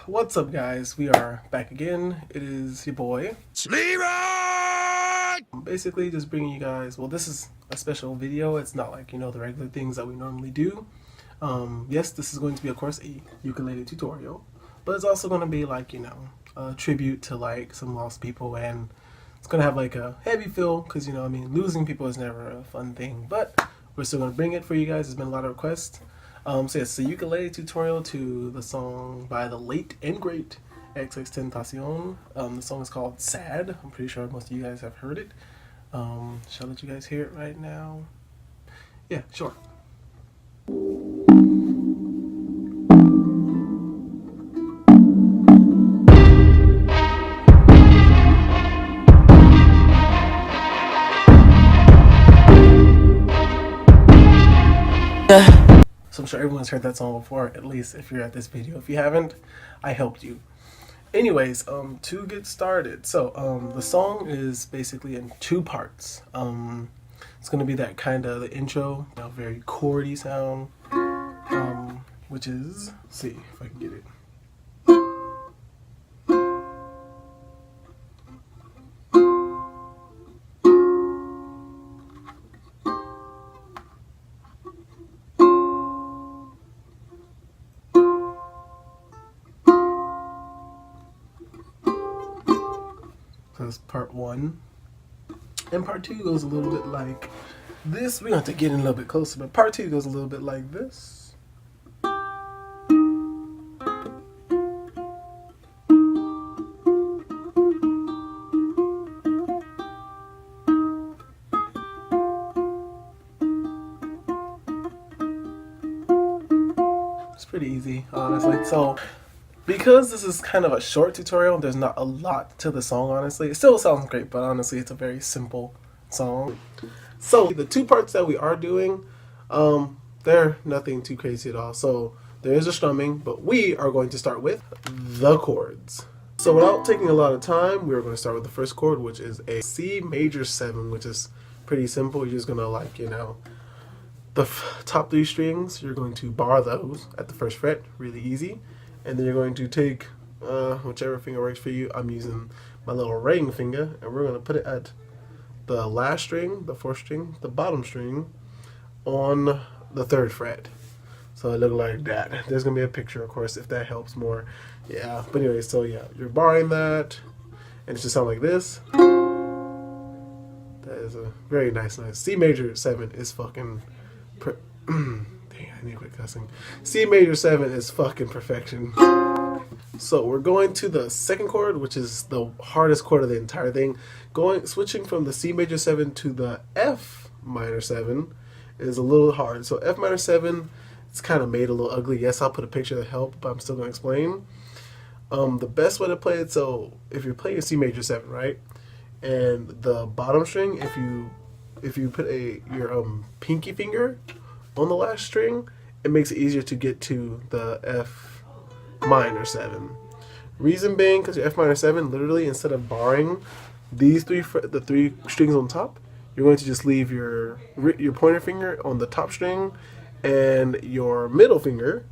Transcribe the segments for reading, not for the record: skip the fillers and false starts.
What's up, guys? We are back again. It is your boy LEEROY! basically just bringing you guys, well, this is a special video. It's not like, the regular things that we normally do. Yes, this is going to be, of course, a ukulele tutorial, but it's also going to be like, a tribute to like some lost people, and it's going to have like a heavy feel because, losing people is never a fun thing, but we're still going to bring it for you guys. There's been a lot of requests. So yes, it's a ukulele tutorial to the song by the late and great XXXtentacion. The song is called Sad. I'm pretty sure most of you guys have heard it. Shall I let you guys hear it right now? Yeah, sure. So I'm sure everyone's heard that song before, at least if you're at this video. If you haven't, I helped you. Anyways, to get started, so the song is basically in two parts. It's gonna be that kind of the intro, very chordy sound, which is, let's see if I can get it. So that's part one. And part two goes a little bit like this. We're going to have to get in a little bit closer, but part two goes a little bit like this. It's pretty easy, honestly. So because this is kind of a short tutorial, there's not a lot to the song, honestly. It still sounds great, but honestly, it's a very simple song. So the two parts that we are doing, they're nothing too crazy at all. So there is a strumming, but we are going to start with the chords. So without taking a lot of time, we're going to start with the first chord, which is a C major 7, which is pretty simple. You're just going to the top three strings, you're going to bar those at the first fret, really easy. And then you're going to take whichever finger works for you. I'm using my little ring finger, and we're going to put it at the last string, the fourth string, the bottom string on the third fret. So it looks like that. There's going to be a picture, of course, if that helps more. Yeah, but anyway, so yeah, you're barring that, and it should sound like this. That is a very nice. C major 7 is fucking... Dang, I need to quit cussing. C major 7 is fucking perfection. So we're going to the second chord, which is the hardest chord of the entire thing. Switching from the C major 7 to the F minor 7 is a little hard. So F minor 7, it's kind of made a little ugly. Yes, I'll put a picture to help, but I'm still going to explain. The best way to play it, so if you're playing a C major 7, right, and the bottom string, if you put your pinky finger on the last string, it makes it easier to get to the F minor 7. Reason being, because your F minor 7, literally, instead of barring these the three strings on top, you're going to just leave your pointer finger on the top string and your middle finger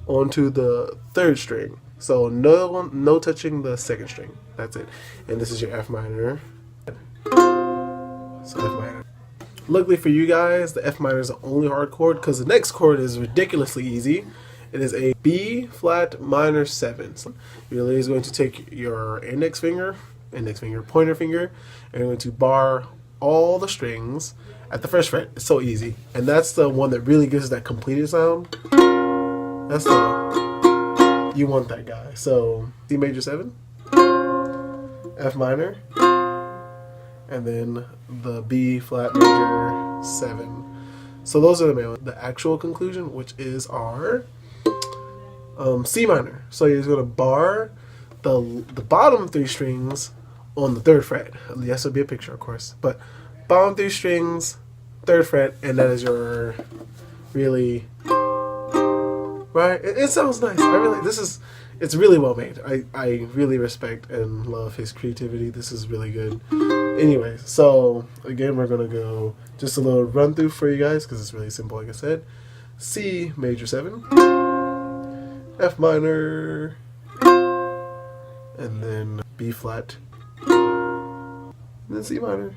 onto the third string. So no touching the second string. That's it. And this is your F minor. So F minor. Luckily for you guys, the F minor is the only hard chord because the next chord is ridiculously easy. It is a B flat minor 7. So you're literally going to take your index finger, pointer finger, and you're going to bar all the strings at the first fret. It's so easy. And that's the one that really gives us that completed sound. That's you want that guy. So C major 7, F minor, and then the B flat major 7. So those are the actual conclusion, which is our C minor. So you're just going to bar the bottom three strings on the third fret. Yes, there'll be a picture, of course, but bottom three strings, third fret, and that is your really right. It sounds nice. It's really well made. I really respect and love his creativity. This is really good. Anyway, so again, we're gonna go just a little run through for you guys because it's really simple, like I said. C major 7, F minor, and then B flat, and then C minor.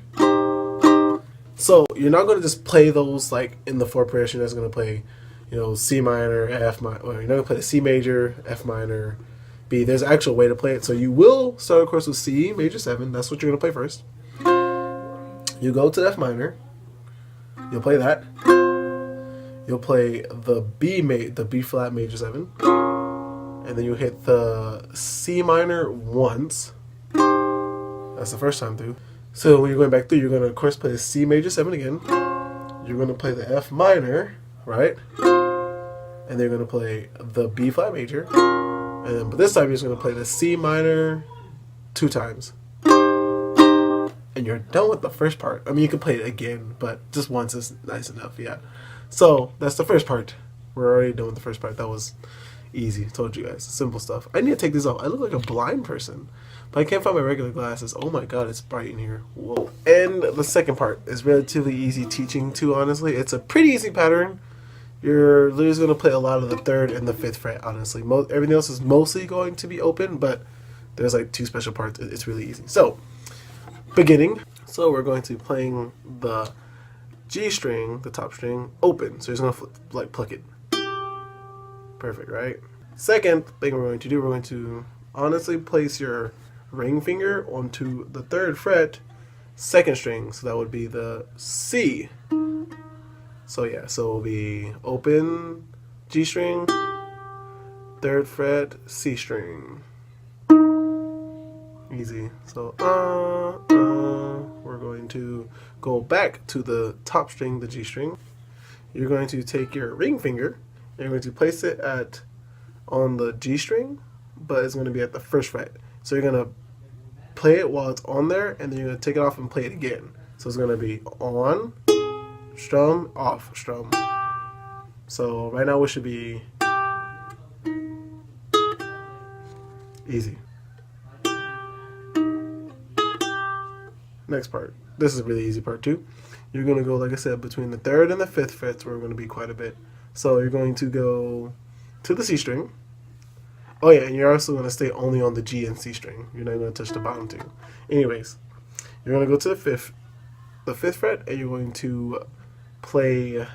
So you're not going to just play those like in the chord progression. That's going to play, you know, C minor, F minor, or you're not going to play the C major, F minor, B. There's an actual way to play it. So you will start, of course, with C major 7. That's what you're going to play first. You go to F minor. You'll play that. You'll play the B flat major 7, and then you hit the C minor once. That's the first time through. So when you're going back through, you're going to, of course, play the C major 7 again. You're going to play the F minor, right? And then you're going to play the B flat major. And then, but this time you're just going to play the C minor 2 times. And you're done with the first part. I mean, you can play it again, but just once is nice enough, yeah. So that's the first part. We're already done with the first part. That was easy. Told you guys. Simple stuff. I need to take these off. I look like a blind person. But I can't find my regular glasses. Oh my god, it's bright in here. Whoa. And the second part is relatively easy teaching too, honestly. It's a pretty easy pattern. You're literally going to play a lot of the 3rd and the 5th fret, honestly. Everything else is mostly going to be open, but there's like 2 special parts. It's really easy. So, beginning. So we're going to be playing the G string, the top string, open. So you're just going to like pluck it. Perfect, right? Second thing we're going to do, we're going to honestly place your ring finger onto the 3rd fret, 2nd string. So that would be the C. So yeah, so it'll be open G string, 3rd fret, C string. Easy. So we're going to go back to the top string, the G string. You're going to take your ring finger, and you're going to place it on the G string, but it's going to be at the 1st fret. So you're going to play it while it's on there, and then you're going to take it off and play it again. So it's going to be on, strum, off, strum. So right now it should be easy. Next part. This is a really easy part too. You're going to go, like I said, between the 3rd and the 5th frets, where we're going to be quite a bit. So you're going to go to the C string. Oh yeah, and you're also going to stay only on the G and C string. You're not going to touch the bottom two. Anyways, you're going to go to the 5th fret, and you're going to play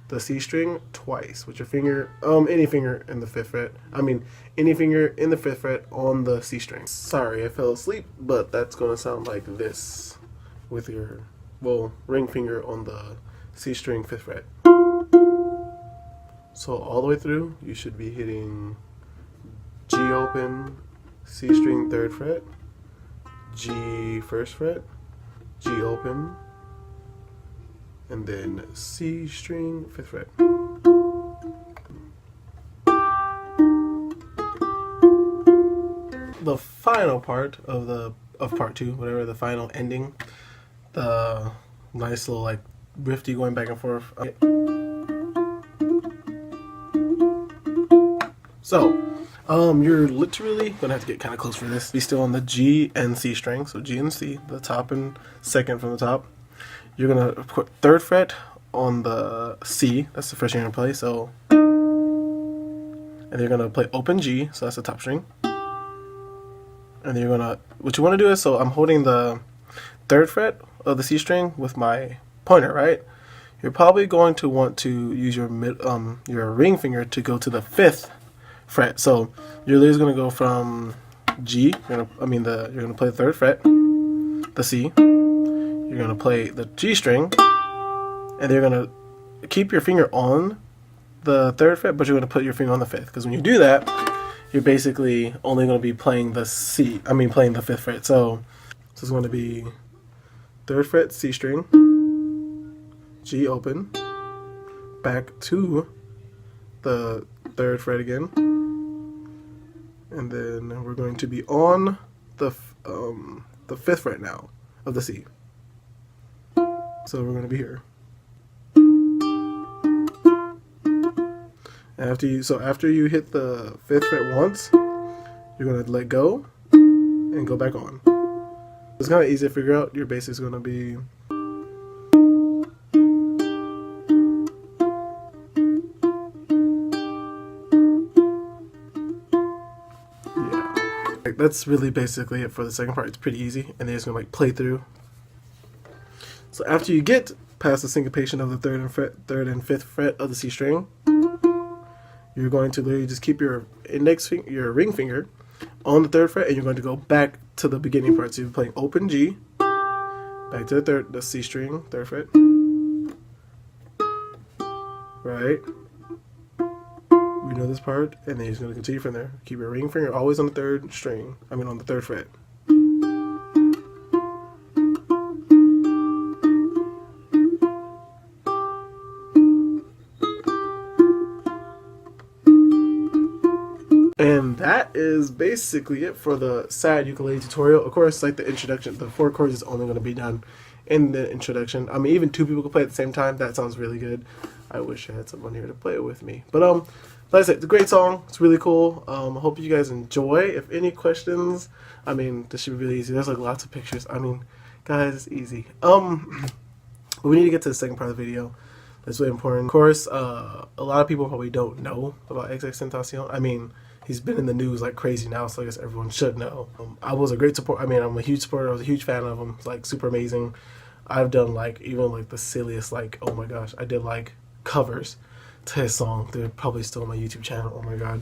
the C string twice with your finger, any finger in the 5th fret. I mean, any finger in the 5th fret on the C string. Sorry, I fell asleep, but that's going to sound like this with your, well, ring finger on the C string 5th fret. So all the way through, you should be hitting G open, C string 3rd fret, G 1st fret, G open, and then C string 5th fret. The final part of part 2, whatever, the final ending, the nice little like rifty going back and forth. Okay. So, you're literally gonna have to get kind of close for this. Be still on the G and C string, so G and C, the top and 2nd from the top. You're gonna put 3rd fret on the C. That's the first you're gonna play. So, and then you're gonna play open G. So that's the top string. And then you're gonna, what you want to do is, so I'm holding the 3rd fret of the C string with my pointer, right? You're probably going to want to use your ring finger to go to the 5th fret. So you're literally gonna go from G. You're gonna play the 3rd fret, the C. You're going to play the G string, and you're going to keep your finger on the 3rd fret, but you're going to put your finger on the 5th, because when you do that, you're basically only going to be playing the playing the 5th fret. So it's going to be 3rd fret, C string, G open, back to the 3rd fret again, and then we're going to be on the 5th fret now of the C. So we're going to be here. After you hit the 5th fret once, you're going to let go and go back on. It's kind of easy to figure out. Your bass is going to be that's really basically it for the second part. It's pretty easy, and then it's gonna like play through. So after you get past the syncopation of the third and fifth fret of the C string, you're going to literally just keep your your ring finger on the third fret, and you're going to go back to the beginning part. So you're playing open G, back to the C string, third fret, right? We know this part, and then you're just going to continue from there. Keep your ring finger always on the third string. I mean on the third fret. And that is basically it for the sad ukulele tutorial. Of course, like the introduction, the 4 chords is only going to be done in the introduction. I mean, even 2 people can play at the same time. That sounds really good. I wish I had someone here to play it with me. But like I said, it's a great song. It's really cool. I hope you guys enjoy. If any questions, I mean, this should be really easy. There's like lots of pictures. I mean, guys, it's easy. But we need to get to the second part of the video. That's really important. Of course, a lot of people probably don't know about XXXtentacion. I mean, he's been in the news like crazy now, so I guess everyone should know. I was a great support. I mean, I'm a huge supporter. I was a huge fan of him. It's like super amazing. I've done like even like the silliest, like, oh my gosh, I did like covers to his song. They're probably still on my YouTube channel. Oh my god.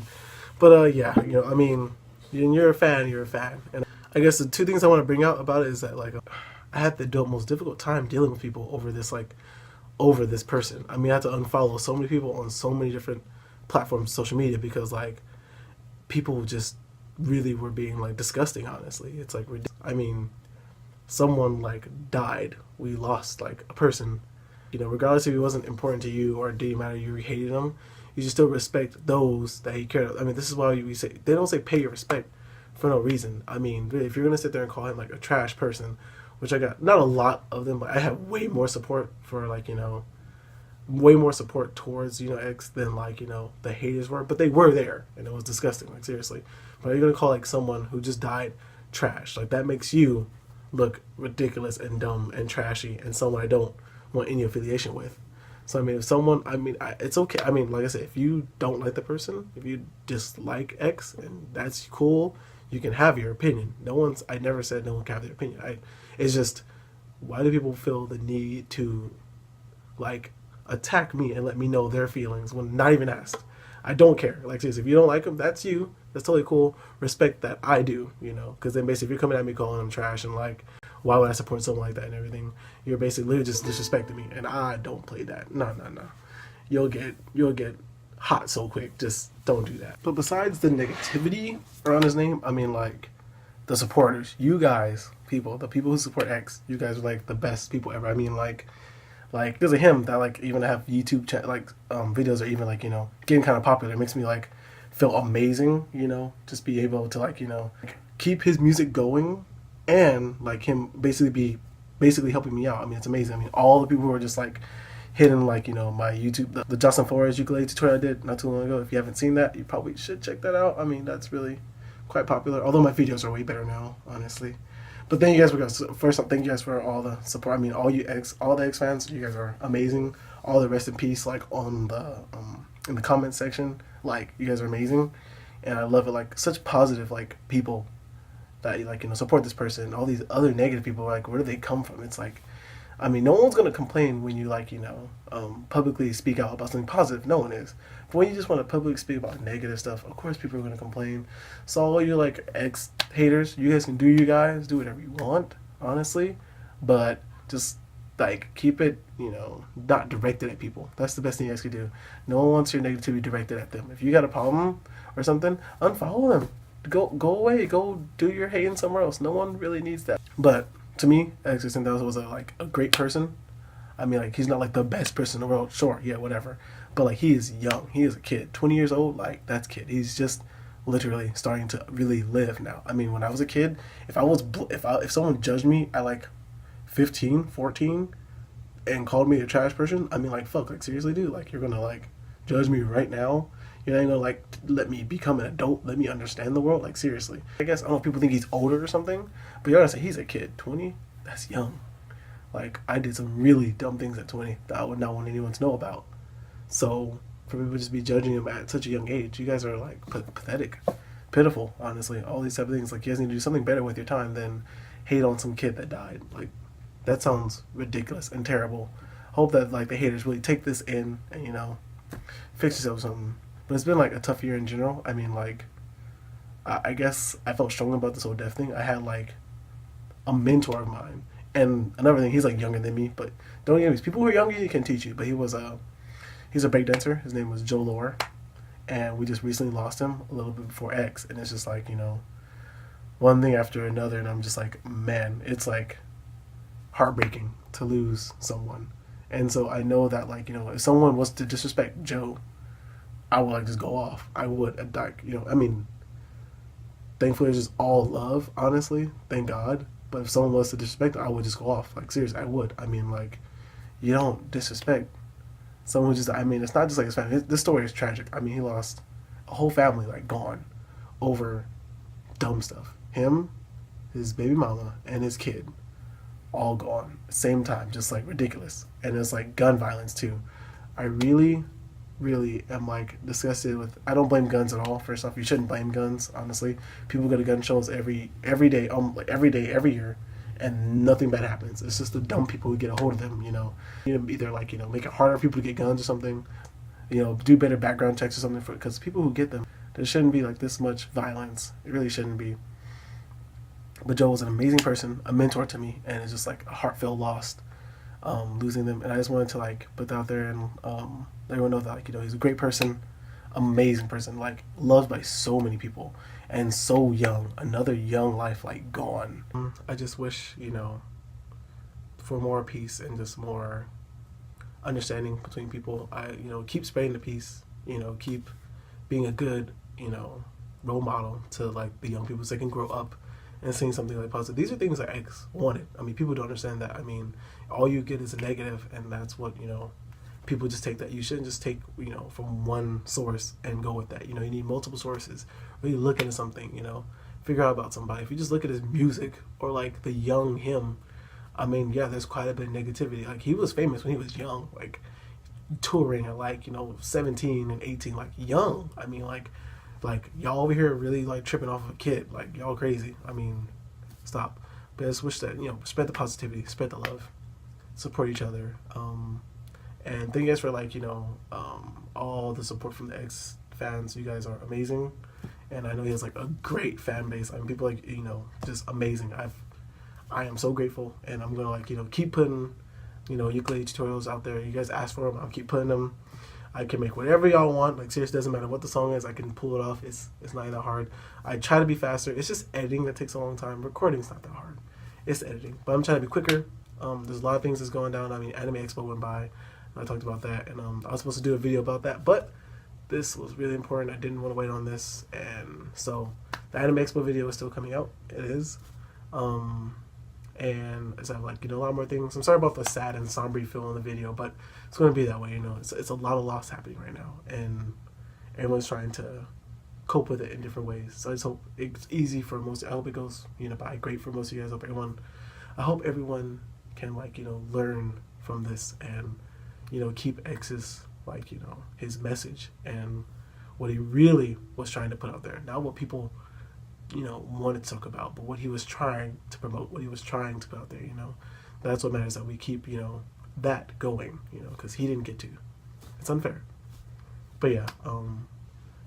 But yeah, you know, I mean, when you're a fan, you're a fan. And I guess the 2 things I want to bring out about it is that like I had the most difficult time dealing with people over this person. I mean, I had to unfollow so many people on so many different platforms, social media, because like people just really were being like disgusting. Honestly, it's like, I mean, someone like died. We lost like a person. You know, regardless if he wasn't important to you or it didn't matter, you hated him, you should still respect those that he cared about. I mean, this is why we say, they don't say pay your respect for no reason. I mean, really, if you're gonna sit there and call him like a trash person, which I got not a lot of them, but I have way more support for like, you know, way more support towards, you know, X than like, you know, the haters were, but they were there and it was disgusting, like seriously. But you're gonna call like someone who just died trash, like that makes you look ridiculous and dumb and trashy and someone I don't want any affiliation with. So I mean, if someone, I mean, it's okay. I mean, like I said, if you don't like the person, if you dislike X, and that's cool, you can have your opinion. I never said no one can have their opinion. It's just, why do people feel the need to like attack me and let me know their feelings when not even asked? I don't care. Like seriously, if you don't like them, that's you. That's totally cool. Respect that I do, you know, because then basically if you're coming at me calling them trash and like, why would I support someone like that and everything, you're basically literally just disrespecting me, and I don't play that. No. You'll get hot so quick. Just don't do that. But besides the negativity around his name, I mean, like, the supporters, you guys, the people who support X, you guys are like the best people ever. I mean, like because of him that like even have YouTube videos are even like, you know, getting kind of popular. It makes me like feel amazing, you know, just be able to like, you know, keep his music going and like him basically helping me out. I mean, it's amazing. I mean, all the people who are just like hitting like, you know, my YouTube, the Jahseh ukulele tutorial I did not too long ago. If you haven't seen that, you probably should check that out. I mean, that's really quite popular, although my videos are way better now, honestly. But thank you guys for first off, thank you guys for all the support. I mean, all the X fans, you guys are amazing. All the rest in peace, like on the in the comment section, like you guys are amazing, and I love it. Like such positive like people that like, you know, support this person. All these other negative people, like where do they come from? It's like, I mean, no one's gonna complain when you like, you know, publicly speak out about something positive. No one is. But when you just want to publicly speak about negative stuff, of course people are gonna complain. So all you like X haters, you guys can do whatever you want, honestly, but just like keep it, you know, not directed at people. That's the best thing you guys could do. No one wants your negativity directed at them. If you got a problem or something, unfollow them. Go away. Go do your hating somewhere else. No one really needs that. But to me, XXXtentacion was a great person. I mean, like, he's not like the best person in the world. Sure, yeah, whatever. But like, he is young. He is a kid. 20 years old. Like, that's kid. He's just literally starting to really live now. I mean, when I was a kid, if someone judged me at like 15, 14, and called me a trash person, I mean, like, fuck, like, seriously, dude, like, you're gonna like judge me right now? You're not gonna like let me become an adult, let me understand the world? Like, seriously. I guess I don't know if people think he's older or something, but you're gonna say he's a kid. 20? That's young. Like, I did some really dumb things at 20 that I would not want anyone to know about. So for people to just be judging him at such a young age, you guys are like pathetic. pitiful, honestly. All these type of things, like, you guys need to do something better with your time than hate on some kid that died. Like, that sounds ridiculous and terrible. Hope that, like, the haters really take this in and, you know, fix yourself something. But it's been, like, a tough year in general. I mean, like, I guess I felt strongly about this whole death thing. I had, like, a mentor of mine. And another thing, he's, like, younger than me, but don't get me, people who are younger, you can teach you. But he's a breakdancer. His name was Joe Lore. And we just recently lost him a little bit before X. And it's just like, you know, one thing after another. And I'm just like, man, it's like heartbreaking to lose someone. And so I know that, like, you know, if someone was to disrespect Joe, I would, like, just go off. I would, like, you know, I mean, thankfully it's just all love, honestly. Thank God. But if someone was to disrespect him, I would just go off. Like, seriously, I would. I mean, like, you don't disrespect someone who just, I mean, it's not just like his family. This story is tragic. I mean, he lost a whole family, like, gone over dumb stuff. Him, his baby mama, and his kid, all gone. Same time, just, like, ridiculous. And it's, like, gun violence, too. I really am, like, disgusted with, I don't blame guns at all. First off, you shouldn't blame guns, honestly. People go to gun shows every day, like, every day, every year, and nothing bad happens. It's just the dumb people who get a hold of them, you know. Either, like, you know, make it harder for people to get guns or something, you know, do better background checks or something, because people who get them, there shouldn't be, like, this much violence. It really shouldn't be. But Joe was an amazing person, a mentor to me, and it's just, like, a heartfelt loss, losing them. And I just wanted to, like, put that out there and everyone know that, like, you know, he's a great person, amazing person, like, loved by so many people, and so young. Another young life, like, gone. I just wish, you know, for more peace and just more understanding between people. You know, keep spreading the peace, you know, keep being a good, you know, role model to, like, the young people so they can grow up and seeing something like positive. These are things that X wanted. I mean, people don't understand that. I mean, all you get is a negative, and that's what, you know, people just take that. You shouldn't just take, you know, from one source and go with that. You know, you need multiple sources. Really look into something, you know, figure out about somebody. If you just look at his music or, like, the young him, I mean, yeah, there's quite a bit of negativity. Like, he was famous when he was young, like, touring at, like, you know, 17 and 18, like, young. I mean, like y'all over here really, like, tripping off of a kid. Like, y'all crazy. I mean, stop. But I just wish that, you know, spread the positivity, spread the love, support each other. And thank you guys for, like, you know, all the support from the X fans. You guys are amazing. And I know he has, like, a great fan base. I mean, people, like, you know, just amazing. I am so grateful, and I'm gonna, like, you know, keep putting, you know, ukulele tutorials out there. You guys ask for them, I'll keep putting them. I can make whatever y'all want. Like, seriously, doesn't matter what the song is. I can pull it off. It's not that hard. I try to be faster. It's just editing that takes a long time. Recording's not that hard. It's editing, but I'm trying to be quicker. There's a lot of things that's going down. I mean, Anime Expo went by, and I talked about that, and I was supposed to do a video about that, but this was really important. I didn't want to wait on this, and so the Anime Expo video is still coming out. It is. And as I have, like, you know, a lot more things. I'm sorry about the sad and somber feel in the video, but it's going to be that way, you know. It's a lot of loss happening right now, and everyone's trying to cope with it in different ways. So I just hope it's easy for most. I hope it goes, you know, by great for most of you guys. I hope everyone can, like, you know, learn from this and, you know, keep X's, like, you know, his message and what he really was trying to put out there. Not what people, you know, wanted to talk about, but what he was trying to promote, what he was trying to put out there, you know. That's what matters, that we keep, you know, that going, you know, because he didn't get to. It's unfair. But yeah,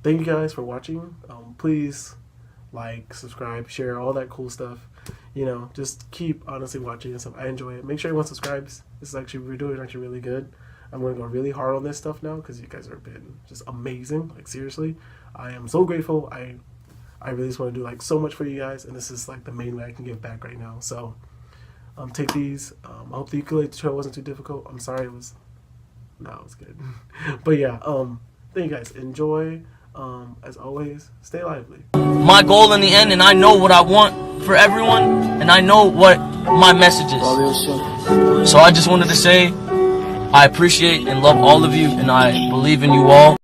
thank you guys for watching. Please like, subscribe, share, all that cool stuff. You know, just keep honestly watching and stuff. I enjoy it. Make sure everyone subscribes. This is actually, we're doing actually really good. I'm going to go really hard on this stuff now because you guys have been just amazing. Like, seriously, I am so grateful. I really just want to do, like, so much for you guys, and this is, like, the main way I can give back right now. So take these. I hope the ukulele tutorial wasn't too difficult. I'm sorry it was. No, it was good. But yeah, thank you guys. Enjoy. As always, stay lively. My goal in the end, and I know what I want for everyone, and I know what my message is. So I just wanted to say I appreciate and love all of you, and I believe in you all.